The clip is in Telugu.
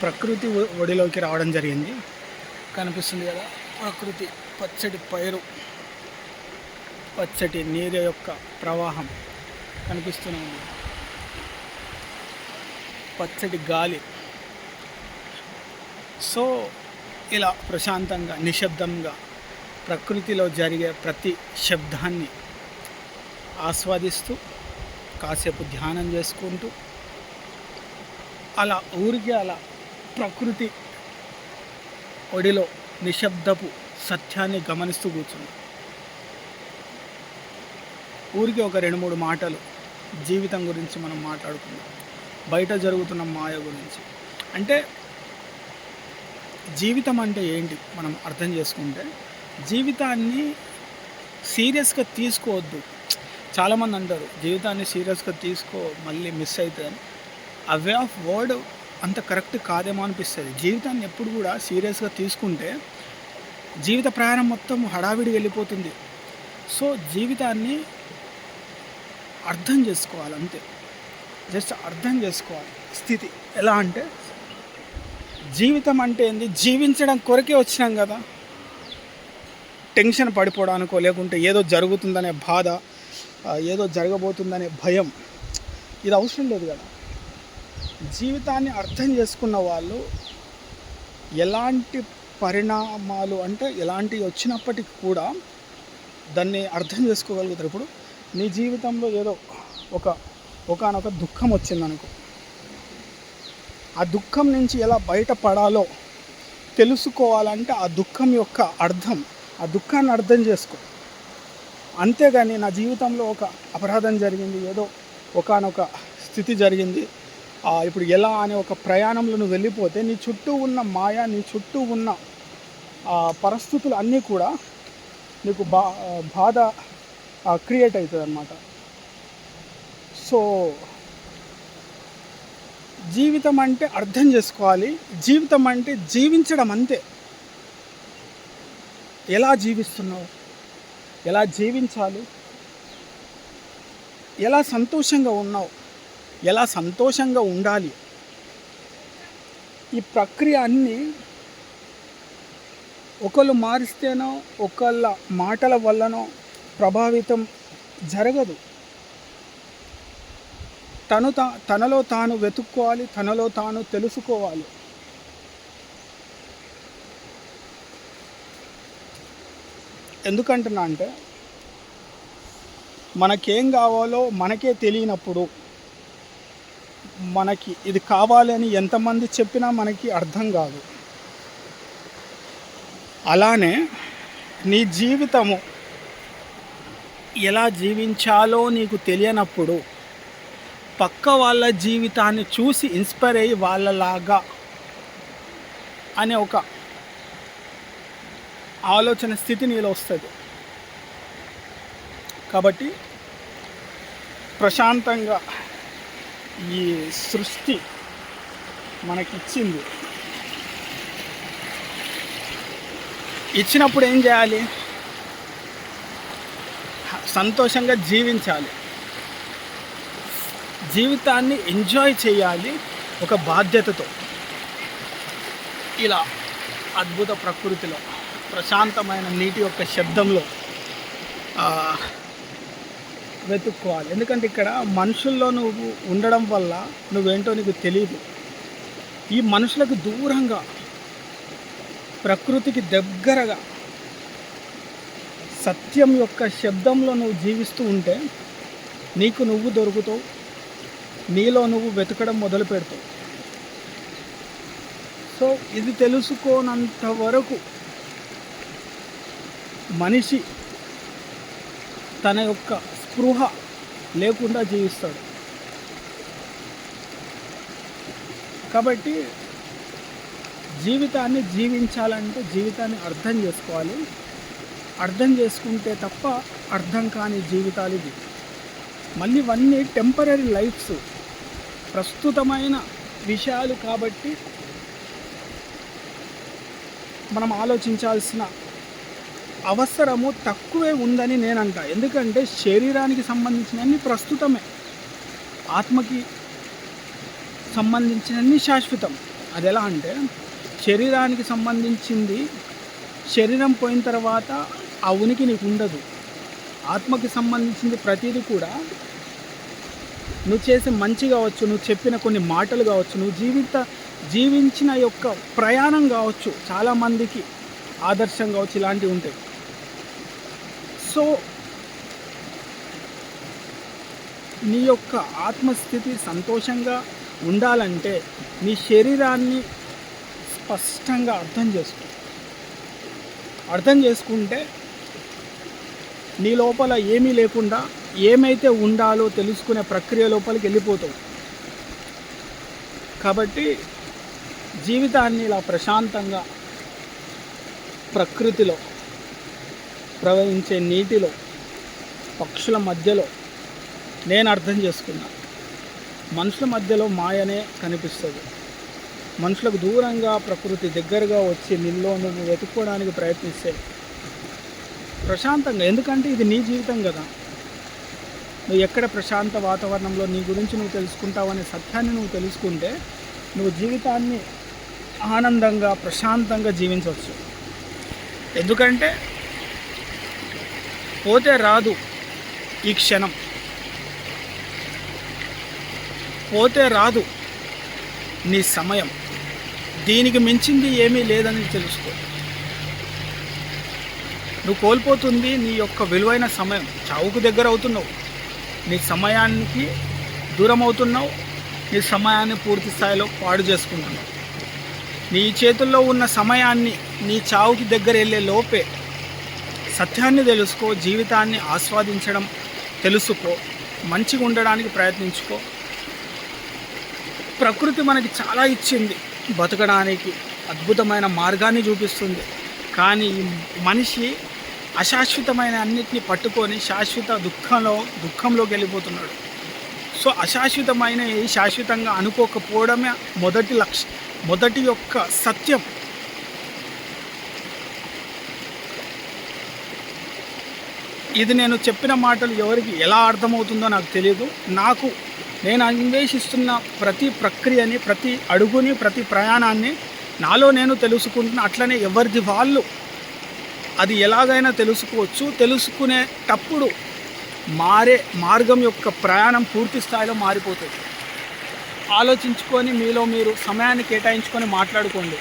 ప్రకృతి ఒడిలోకి రావడం జరిగింది. కనిపిస్తుంది కదా, ప్రకృతి పచ్చటి పైరు, పచ్చటి నీరు యొక్క ప్రవాహం కనిపిస్తుంది, పచ్చటి గాలి. సో ఇలా ప్రశాంతంగా నిశ్శబ్దంగా ప్రకృతిలో జరిగే ప్రతి శబ్దాన్ని ఆస్వాదిస్తూ కాసేపు ధ్యానం చేసుకుంటూ అలా అలా ప్రకృతి ఒడిలో నిశ్శబ్దపు సత్యాన్ని గమనిస్తూ కూర్చుంది. ఊరికి ఒక 2-3 మాటలు జీవితం గురించి మనం మాట్లాడుకుందాం, బయట జరుగుతున్న మాయ గురించి. అంటే జీవితం అంటే ఏంటి మనం అర్థం చేసుకుంటే, జీవితాన్ని సీరియస్గా తీసుకోవద్దు. చాలామంది అంటారు జీవితాన్ని సీరియస్గా తీసుకో మళ్ళీ మిస్ అవుతుంది. ఆ వే ఆఫ్ వర్డ్ అంత కరెక్ట్ కాదేమో అనిపిస్తుంది. జీవితాన్ని ఎప్పుడు కూడా సీరియస్గా తీసుకుంటే జీవిత ప్రయాణం మొత్తం హడావిడి వెళ్ళిపోతుంది. సో జీవితాన్ని అర్థం చేసుకోవాలి, అంతే. జస్ట్ అర్థం చేసుకోవాలి స్థితి. ఎలా అంటే జీవితం అంటే ఏంది, జీవించడం కొరకే వచ్చినాం కదా. టెన్షన్ పడిపోవడానికో లేకుంటే ఏదో జరుగుతుందనే బాధ, ఏదో జరగబోతుందనే భయం, ఇది అవసరం లేదు కదా. జీవితాన్ని అర్థం చేసుకున్న వాళ్ళు ఎలాంటి పరిణామాలు అంటే ఎలాంటివి వచ్చినప్పటికీ కూడా దాన్ని అర్థం చేసుకోగలుగుతారు. ఇప్పుడు నీ జీవితంలో ఏదో ఒకానొక దుఃఖం వచ్చిందనుకో, ఆ దుఃఖం నుంచి ఎలా బయటపడాలో తెలుసుకోవాలంటే ఆ దుఃఖం యొక్క అర్థం, ఆ దుఃఖాన్ని అర్థం చేసుకో. అంతేగాని నా జీవితంలో ఒక అపరాధం జరిగింది, ఏదో ఒకానొక స్థితి జరిగింది, ఇప్పుడు ఎలా అనే ఒక ప్రయాణంలో నువ్వు వెళ్ళిపోతే నీ చుట్టూ ఉన్న మాయ, నీ చుట్టూ ఉన్న పరిస్థితులు అన్నీ కూడా నీకు బాధ క్రియేట్ అవుతుంది అన్నమాట. సో జీవితం అంటే అర్థం చేసుకోవాలి. జీవితం అంటే జీవించడం, అంతే. ఎలా జీవిస్తున్నావు, ఎలా జీవించాలి, ఎలా సంతోషంగా ఉన్నావు, ఎలా సంతోషంగా ఉండాలి, ఈ ప్రక్రియ అన్నీ ఒకళ్ళు మారిస్తేనో ఒకళ్ళ మాటల వల్లనో ప్రభావితం జరగదు. తనలో తాను వెతుక్కోవాలి, తనలో తాను తెలుసుకోవాలి. ఎందుకంటున్నా అంటే మనకేం కావాలో మనకే తెలియనప్పుడు మనకి ఇది కావాలని ఎంతమంది చెప్పినా మనకి అర్థం కాదు. అలానే నీ జీవితము ఎలా జీవించాలో నీకు తెలియనప్పుడు పక్క వాళ్ళ జీవితాన్ని చూసి ఇన్స్పైర్ అయ్యి వాళ్ళలాగా అనే ఒక ఆలోచన స్థితి నీలో వస్తుంది. కాబట్టి ప్రశాంతంగా ఈ సృష్టి మనకిచ్చింది, ఇచ్చినప్పుడు ఏం చేయాలి, సంతోషంగా జీవించాలి, జీవితాన్ని ఎంజాయ్ చేయాలి ఒక బాధ్యతతో. ఇలా అద్భుత ప్రకృతిలో ప్రశాంతమైన నీటి యొక్క శబ్దంలో వెతుక్కోవాలి. ఎందుకంటే ఇక్కడ మనుషుల్లో నువ్వు ఉండడం వల్ల నువ్వేంటో నీకు తెలియదు. ఈ మనుషులకు దూరంగా ప్రకృతికి దగ్గరగా సత్యం యొక్క శబ్దంలో నువ్వు జీవిస్తూ ఉంటే నీకు నువ్వు దొరుకుతావు, నీలో నువ్వు వెతకడం మొదలు పెడతావు. సో ఇది తెలుసుకోనంత వరకు మనిషి తన యొక్క స్పృహ లేకుండా జీవిస్తాడు. కాబట్టి జీవితాన్ని జీవించాలంటే జీవితాన్ని అర్థం చేసుకోవాలి. అర్థం చేసుకుంటే తప్ప అర్థం కాని జీవితాలు ఇవి. మళ్ళీ ఇవన్నీ టెంపరీ లైఫ్స్, ప్రస్తుతమైన విషయాలు. కాబట్టి మనం ఆలోచించాల్సిన అవసరము తక్కువే ఉందని నేనంట. ఎందుకంటే శరీరానికి సంబంధించినన్ని ప్రస్తుతమే, ఆత్మకి సంబంధించినన్ని శాశ్వతం. అది ఎలా అంటే, శరీరానికి సంబంధించింది శరీరం పోయిన తర్వాత ఆ ఉనికి నీకు ఉండదు. ఆత్మకి సంబంధించింది ప్రతిదీ కూడా నువ్వు చేసే మంచి కావచ్చు, నువ్వు చెప్పిన కొన్ని మాటలు కావచ్చు, నువ్వు జీవించిన యొక్క ప్రయాణం కావచ్చు, చాలామందికి ఆదర్శం కావచ్చు, ఇలాంటివి ఉంటాయి. సో నీ యొక్క ఆత్మస్థితి సంతోషంగా ఉండాలంటే నీ శరీరాన్ని స్పష్టంగా అర్థం చేసుకుంటే నీ లోపల ఏమీ లేకుండా ఏమైతే ఉండాలో తెలుసుకునే ప్రక్రియ లోపలికి వెళ్ళిపోతావు. కాబట్టి జీవితాన్ని ఇలా ప్రశాంతంగా ప్రకృతిలో ప్రవహించే నీటిలో పక్షుల మధ్యలో నేను అర్థం చేసుకున్నా. మనుషుల మధ్యలో మాయనే కనిపిస్తుంది. మనుషులకు దూరంగా ప్రకృతి దగ్గరగా వచ్చి నీలో నువ్వు వెతుక్కోవడానికి ప్రయత్నిస్తే ప్రశాంతంగా, ఎందుకంటే ఇది నీ జీవితం కదా. నువ్వు ఎక్కడ ప్రశాంత వాతావరణంలో నీ గురించి నువ్వు తెలుసుకుంటావనే సత్యాన్ని నువ్వు తెలుసుకుంటే నువ్వు జీవితాన్ని ఆనందంగా ప్రశాంతంగా జీవించవచ్చు. ఎందుకంటే పోతే రాదు ఈ క్షణం, పోతే రాదు నీ సమయం. దీనికి మించింది ఏమీ లేదని తెలుసుకో. నువ్వు కోల్పోతుంది నీ యొక్క విలువైన సమయం. చావుకు దగ్గర అవుతున్నావు, నీ సమయానికి దూరం అవుతున్నావు, నీ సమయాన్ని పూర్తి స్థాయిలో పాడు చేసుకుంటున్నావు. నీ చేతుల్లో ఉన్న సమయాన్ని నీ చావుకి దగ్గర వెళ్ళే లోపే సత్యాన్ని తెలుసుకో, జీవితాన్ని ఆస్వాదించడం తెలుసుకో, మంచిగా ఉండడానికి ప్రయత్నించుకో. ప్రకృతి మనకి చాలా ఇచ్చింది, బతకడానికి అద్భుతమైన మార్గాన్ని చూపిస్తుంది. కానీ మనిషి అశాశ్వతమైన అన్నిటిని పట్టుకొని శాశ్వత దుఃఖంలోకి వెళ్ళిపోతున్నాడు. సో అశాశ్వతమైన శాశ్వతంగా అనుకోకపోవడమే మొదటి యొక్క సత్యం. ఇది నేను చెప్పిన మాటలు ఎవరికి ఎలా అర్థమవుతుందో నాకు తెలియదు. నేను అన్వేషిస్తున్న ప్రతి ప్రక్రియని, ప్రతి అడుగుని, ప్రతి ప్రయాణాన్ని నాలో నేను తెలుసుకుంటున్నా. అట్లనే ఎవరిది వాళ్ళు అది ఎలాగైనా తెలుసుకోవచ్చు. తెలుసుకునేటప్పుడు మారే మార్గం యొక్క ప్రయాణం పూర్తి స్థాయిలో మారిపోతుంది. ఆలోచించుకొని మీలో మీరు సమయాన్ని కేటాయించుకొని మాట్లాడుకోండి.